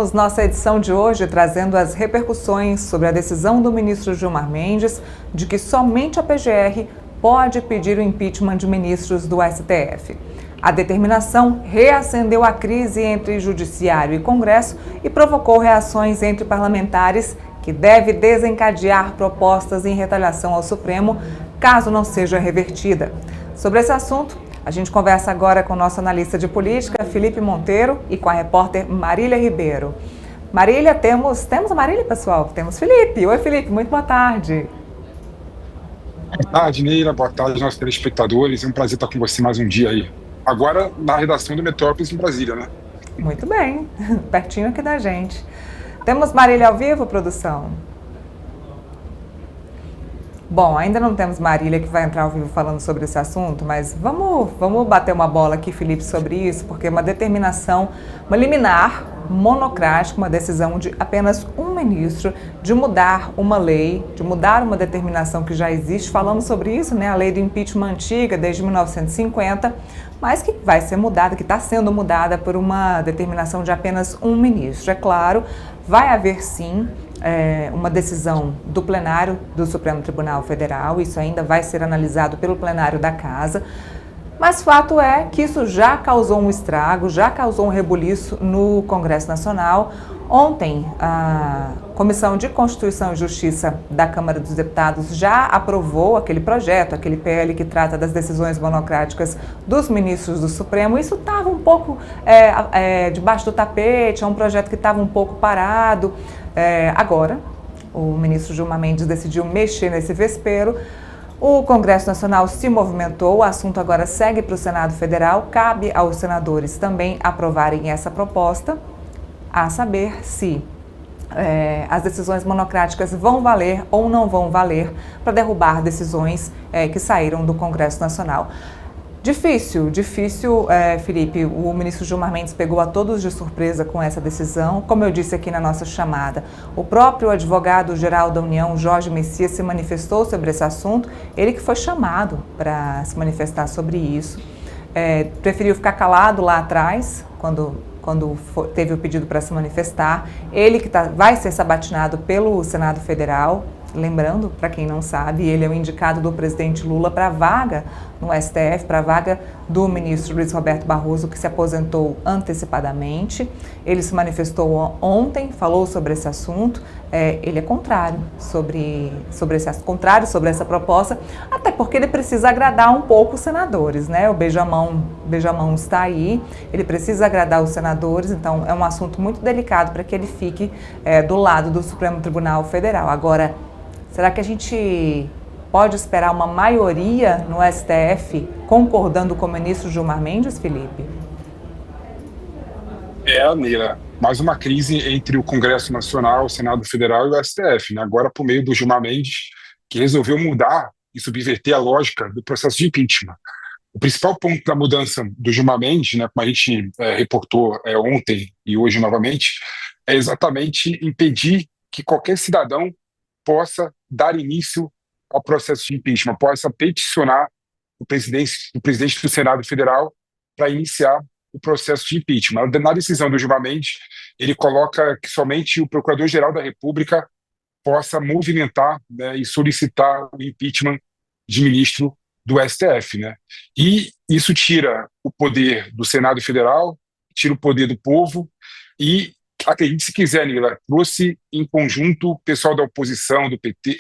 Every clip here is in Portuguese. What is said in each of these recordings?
Começamos nossa edição de hoje trazendo as repercussões sobre a decisão do ministro Gilmar Mendes de que somente a PGR pode pedir o impeachment de ministros do STF. A determinação reacendeu a crise entre Judiciário e Congresso e provocou reações entre parlamentares que deve desencadear propostas em retaliação ao Supremo caso não seja revertida. Sobre esse assunto, a gente conversa agora com o nosso analista de política, Felipe Monteiro, e com a repórter Marília Ribeiro. Marília, temos a Marília, pessoal? Temos Felipe. Oi, Felipe, muito boa tarde. Boa tarde, Neila. Boa tarde, nossos telespectadores. É um prazer estar com você mais um dia aí. Agora, na redação do Metrópolis, em Brasília, né? Muito bem, pertinho aqui da gente. Temos Marília ao vivo, produção? Bom, ainda não temos Marília que vai entrar ao vivo falando sobre esse assunto, mas vamos bater uma bola aqui, Felipe, sobre isso, porque uma determinação, uma liminar monocrática, uma decisão de apenas um ministro de mudar uma lei, de mudar uma determinação que já existe. Falamos sobre isso, né? A lei do impeachment antiga, desde 1950, mas que vai ser mudada, que está sendo mudada por uma determinação de apenas um ministro. É claro, vai haver sim uma decisão do plenário do Supremo Tribunal Federal, isso ainda vai ser analisado pelo plenário da Casa, mas fato é que isso já causou um estrago, já causou um rebuliço no Congresso Nacional. Ontem, a Comissão de Constituição e Justiça da Câmara dos Deputados já aprovou aquele projeto, aquele PL que trata das decisões monocráticas dos ministros do Supremo. Isso estava um pouco debaixo do tapete, é um projeto que estava um pouco parado. Agora, o ministro Gilmar Mendes decidiu mexer nesse vespeiro. O Congresso Nacional se movimentou, o assunto agora segue para o Senado Federal. Cabe aos senadores também aprovarem essa proposta, a saber se as decisões monocráticas vão valer ou não vão valer para derrubar decisões que saíram do Congresso Nacional. Difícil, Felipe. O ministro Gilmar Mendes pegou a todos de surpresa com essa decisão. Como eu disse aqui na nossa chamada, o próprio advogado-geral da União, Jorge Messias, se manifestou sobre esse assunto. Ele que foi chamado para se manifestar sobre isso. Preferiu ficar calado lá atrás, quando teve o pedido para se manifestar. Ele que vai ser sabatinado pelo Senado Federal. Lembrando, para quem não sabe, ele é o indicado do presidente Lula para a vaga no STF, para a vaga do ministro Luiz Roberto Barroso, que se aposentou antecipadamente. Ele se manifestou ontem, falou sobre esse assunto. Ele é contrário sobre essa proposta, até porque ele precisa agradar um pouco os senadores, né? O beijamão está aí, ele precisa agradar os senadores, então é um assunto muito delicado para que ele fique do lado do Supremo Tribunal Federal. Agora, será que a gente pode esperar uma maioria no STF concordando com o ministro Gilmar Mendes, Felipe? Neila, mais uma crise entre o Congresso Nacional, o Senado Federal e o STF, né? Agora por meio do Gilmar Mendes, que resolveu mudar e subverter a lógica do processo de impeachment. O principal ponto da mudança do Gilmar Mendes, né, como a gente reportou ontem e hoje novamente, é exatamente impedir que qualquer cidadão possa dar início ao processo de impeachment, possa peticionar o presidente do Senado Federal para iniciar o processo de impeachment. Na decisão do Gilmar Mendes, ele coloca que somente o Procurador-Geral da República possa movimentar, né, e solicitar o impeachment de ministro do STF, né? E isso tira o poder do Senado Federal, tira o poder do povo e, acredite se quiser, Nila, trouxe em conjunto o pessoal da oposição, do PT,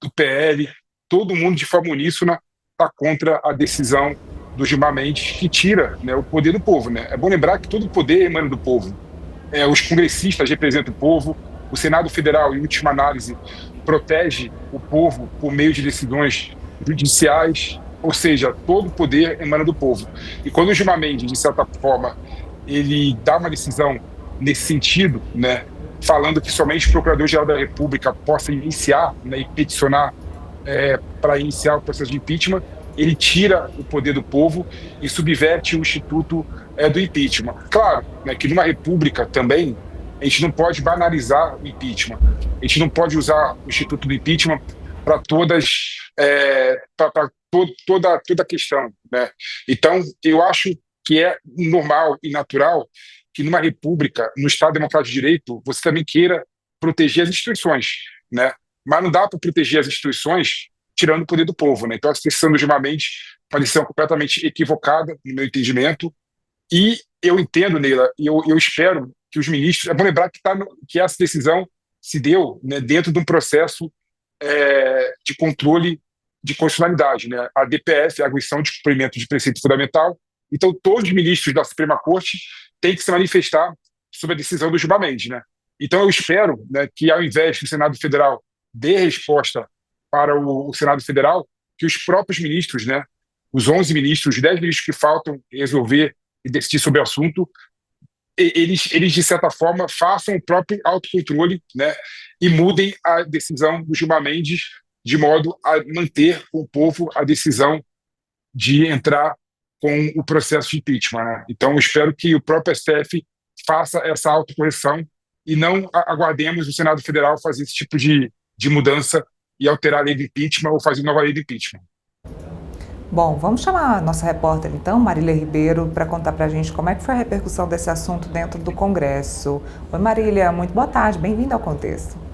do PL, todo mundo de forma uníssona está contra a decisão do Gilmar Mendes, que tira, né, o poder do povo, né? É bom lembrar que todo o poder emana do povo. Os congressistas representam o povo, o Senado Federal, em última análise, protege o povo por meio de decisões judiciais, ou seja, todo o poder emana do povo. E quando o Gilmar Mendes, de certa forma, ele dá uma decisão nesse sentido, né, falando que somente o Procurador-Geral da República possa iniciar, né, e peticionar para iniciar o processo de impeachment, ele tira o poder do povo e subverte o instituto do impeachment. Claro, né, que numa república também a gente não pode banalizar o impeachment, a gente não pode usar o instituto do impeachment para toda a questão, né? Então, eu acho que é normal e natural que numa república, no Estado Democrático de Direito, você também queira proteger as instituições, né? Mas não dá para proteger as instituições tirando o poder do povo, né? Então, essa decisão do Gilmar Mendes pareceu completamente equivocada, no meu entendimento, e eu entendo, Neila, e eu espero que os ministros... É bom lembrar que essa decisão se deu, né, dentro de um processo de controle de constitucionalidade, né? A DPF, a Arguição de Cumprimento de Preceito Fundamental. Então, todos os ministros da Suprema Corte têm que se manifestar sobre a decisão do Gilmar Mendes, né? Então, eu espero, né, que, ao invés que o Senado Federal dê resposta para o Senado Federal, que os próprios ministros, né, os 11 ministros, os 10 ministros que faltam resolver e decidir sobre o assunto, eles, de certa forma, façam o próprio autocontrole, né, e mudem a decisão do Gilmar Mendes de modo a manter o povo a decisão de entrar com o processo de impeachment, né? Então, eu espero que o próprio STF faça essa autocorreção e não aguardemos o Senado Federal fazer esse tipo de mudança e alterar a lei do impeachment ou fazer nova lei do impeachment. Bom, vamos chamar a nossa repórter, então, Marília Ribeiro, para contar para a gente como é que foi a repercussão desse assunto dentro do Congresso. Oi, Marília, muito boa tarde, bem-vinda ao Contexto.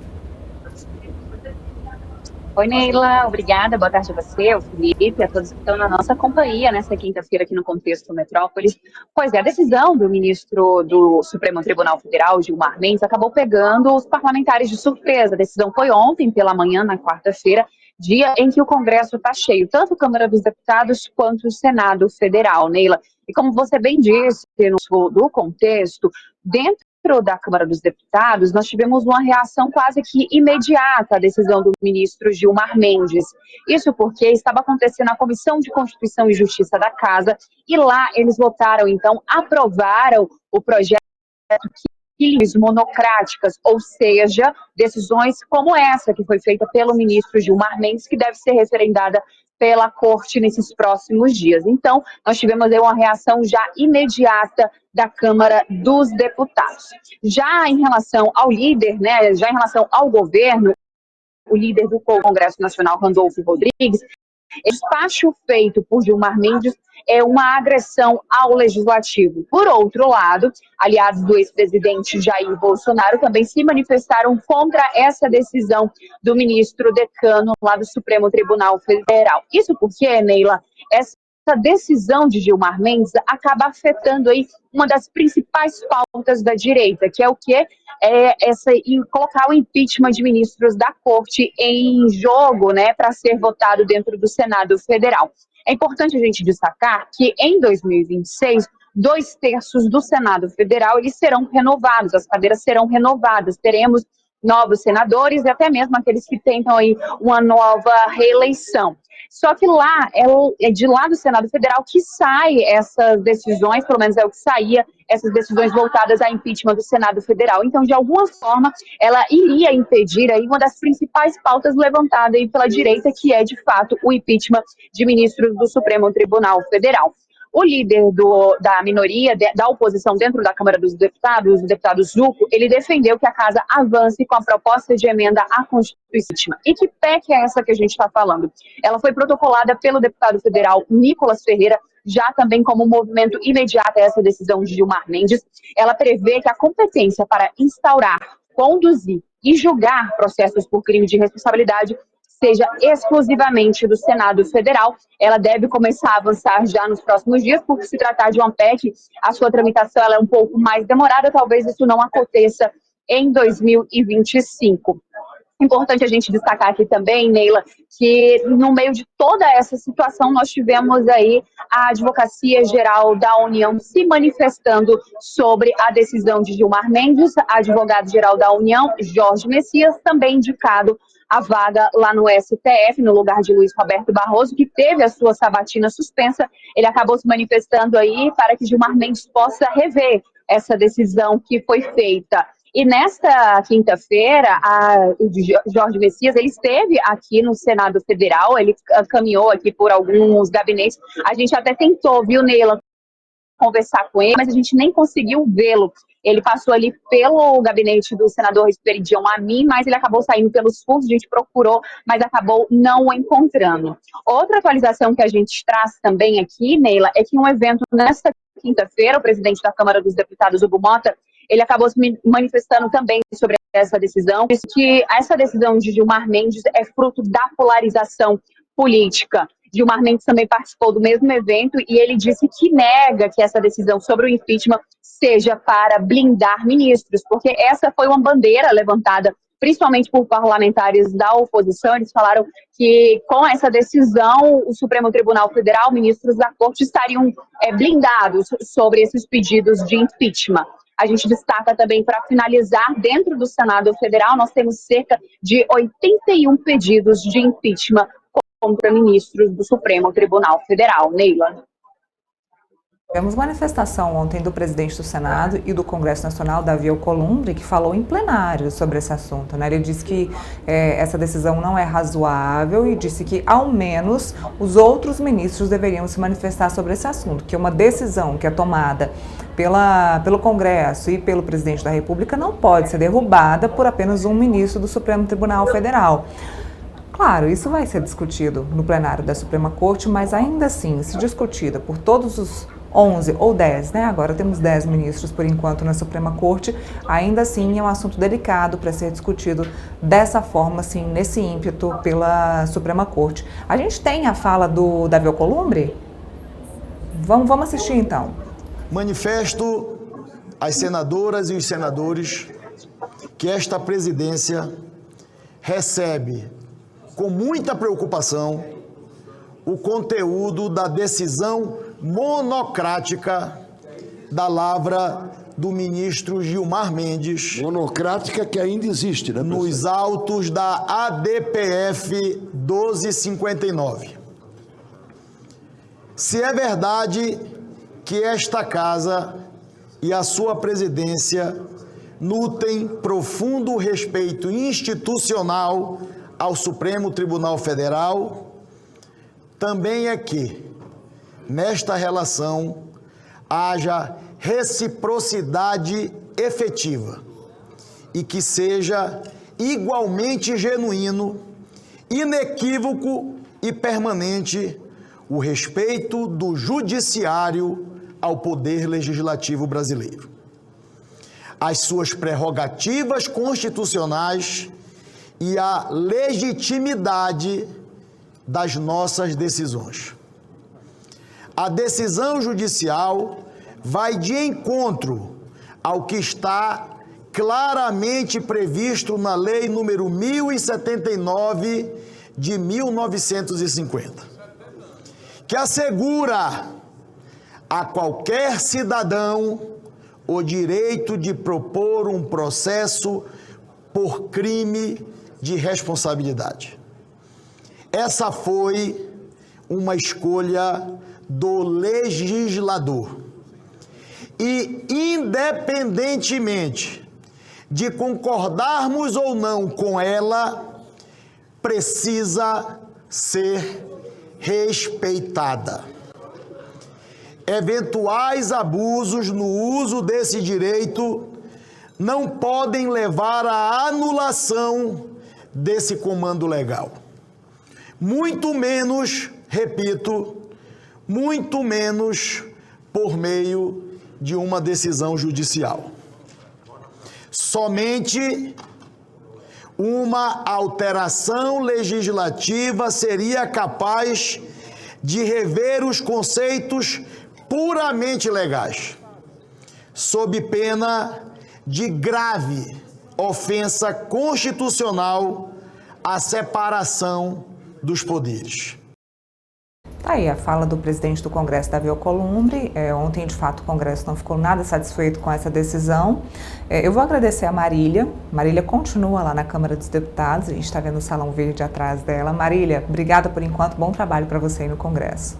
Oi, Neila, obrigada, boa tarde a você, ao Felipe, a todos que estão na nossa companhia nessa quinta-feira aqui no Contexto Metrópolis. Pois é, a decisão do ministro do Supremo Tribunal Federal, Gilmar Mendes, acabou pegando os parlamentares de surpresa. A decisão foi ontem pela manhã, na quarta-feira, dia em que o Congresso está cheio, tanto a Câmara dos Deputados quanto o Senado Federal, Neila. E como você bem disse do Contexto, dentro da Câmara dos Deputados, nós tivemos uma reação quase que imediata à decisão do ministro Gilmar Mendes. Isso porque estava acontecendo na Comissão de Constituição e Justiça da Casa, e lá eles votaram, então, aprovaram o projeto que monocráticas, ou seja, decisões como essa que foi feita pelo ministro Gilmar Mendes, que deve ser referendada pela Corte nesses próximos dias. Então, nós tivemos aí uma reação já imediata da Câmara dos Deputados. Já em relação ao líder, né, já em relação ao governo, o líder do Congresso Nacional, Randolfo Rodrigues, o despacho feito por Gilmar Mendes é uma agressão ao Legislativo. Por outro lado, aliados do ex-presidente Jair Bolsonaro também se manifestaram contra essa decisão do ministro decano lá do Supremo Tribunal Federal. Isso porque, Neila, essa decisão de Gilmar Mendes acaba afetando aí uma das principais pautas da direita, que é o quê? Colocar o impeachment de ministros da Corte em jogo, né, para ser votado dentro do Senado Federal. É importante a gente destacar que em 2026, 2/3 do Senado Federal eles serão renovados, as cadeiras serão renovadas, teremos novos senadores e até mesmo aqueles que tentam aí uma nova reeleição. Só que lá, é de lá do Senado Federal que saem essas decisões, pelo menos é o que saía, essas decisões voltadas a impeachment do Senado Federal. Então, de alguma forma, ela iria impedir aí uma das principais pautas levantadas aí pela direita, que é, de fato, o impeachment de ministros do Supremo Tribunal Federal. O líder da minoria, da oposição dentro da Câmara dos Deputados, o deputado Zucco, ele defendeu que a Casa avance com a proposta de emenda à Constituição. E que PEC é essa que a gente está falando? Ela foi protocolada pelo deputado federal Nicolas Ferreira, já também como movimento imediato a essa decisão de Gilmar Mendes. Ela prevê que a competência para instaurar, conduzir e julgar processos por crime de responsabilidade seja exclusivamente do Senado Federal. Ela deve começar a avançar já nos próximos dias, porque se tratar de uma PEC, a sua tramitação ela é um pouco mais demorada, talvez isso não aconteça em 2025. Importante a gente destacar aqui também, Neila, que no meio de toda essa situação nós tivemos aí a Advocacia Geral da União se manifestando sobre a decisão de Gilmar Mendes, advogado-geral da União, Jorge Messias, também indicado a vaga lá no STF, no lugar de Luiz Roberto Barroso, que teve a sua sabatina suspensa. Ele acabou se manifestando aí para que Gilmar Mendes possa rever essa decisão que foi feita. E nesta quinta-feira, o Jorge Messias, ele esteve aqui no Senado Federal, ele caminhou aqui por alguns gabinetes. A gente até tentou, viu, Neila, conversar com ele, mas a gente nem conseguiu vê-lo. Ele passou ali pelo gabinete do senador Esperidião Amin, mas ele acabou saindo pelos fundos, a gente procurou, mas acabou não o encontrando. Outra atualização que a gente traz também aqui, Neila, é que um evento nesta quinta-feira. O presidente da Câmara dos Deputados, Hugo Mota, ele acabou se manifestando também sobre essa decisão, disse que essa decisão de Gilmar Mendes é fruto da polarização política. Gilmar Mendes também participou do mesmo evento e ele disse que nega que essa decisão sobre o impeachment seja para blindar ministros, porque essa foi uma bandeira levantada principalmente por parlamentares da oposição. Eles falaram que com essa decisão o Supremo Tribunal Federal, ministros da Corte, estariam blindados sobre esses pedidos de impeachment. A gente destaca também, para finalizar, dentro do Senado Federal, nós temos cerca de 81 pedidos de impeachment contra ministros do Supremo Tribunal Federal. Neila. Tivemos manifestação ontem do presidente do Senado e do Congresso Nacional, Davi Alcolumbre, que falou em plenário sobre esse assunto, né? Ele disse que essa decisão não é razoável e disse que, ao menos, os outros ministros deveriam se manifestar sobre esse assunto, que uma decisão que é tomada pelo Congresso e pelo presidente da República não pode ser derrubada por apenas um ministro do Supremo Tribunal Federal. Claro, isso vai ser discutido no plenário da Suprema Corte, mas ainda assim, se discutida por todos os 11 ou 10, né? Agora temos 10 ministros por enquanto na Suprema Corte, ainda assim é um assunto delicado para ser discutido dessa forma, assim, nesse ímpeto pela Suprema Corte. A gente tem a fala do Davi Alcolumbre? Vamos assistir então. Manifesto às senadoras e os senadores que esta presidência recebe com muita preocupação o conteúdo da decisão monocrática da lavra do ministro Gilmar Mendes. Monocrática que ainda existe, né, presidente? Nos autos da ADPF 1259. Se é verdade que esta casa e a sua presidência nutrem profundo respeito institucional ao Supremo Tribunal Federal, também é que, nesta relação, haja reciprocidade efetiva e que seja igualmente genuíno, inequívoco e permanente o respeito do Judiciário ao Poder Legislativo brasileiro, as suas prerrogativas constitucionais e a legitimidade das nossas decisões. A decisão judicial vai de encontro ao que está claramente previsto na Lei número 1079 de 1950, que assegura a qualquer cidadão o direito de propor um processo por crime de responsabilidade. Essa foi uma escolha do legislador. E, independentemente de concordarmos ou não com ela, precisa ser respeitada. Eventuais abusos no uso desse direito não podem levar à anulação desse comando legal. Muito menos, repito, muito menos por meio de uma decisão judicial. Somente uma alteração legislativa seria capaz de rever os conceitos puramente legais, sob pena de grave ofensa constitucional à separação dos poderes. Tá aí a fala do presidente do Congresso, Davi Alcolumbre. Ontem, de fato, o Congresso não ficou nada satisfeito com essa decisão. Eu vou agradecer a Marília. Marília continua lá na Câmara dos Deputados. A gente está vendo o Salão Verde atrás dela. Marília, obrigada por enquanto. Bom trabalho para você aí no Congresso.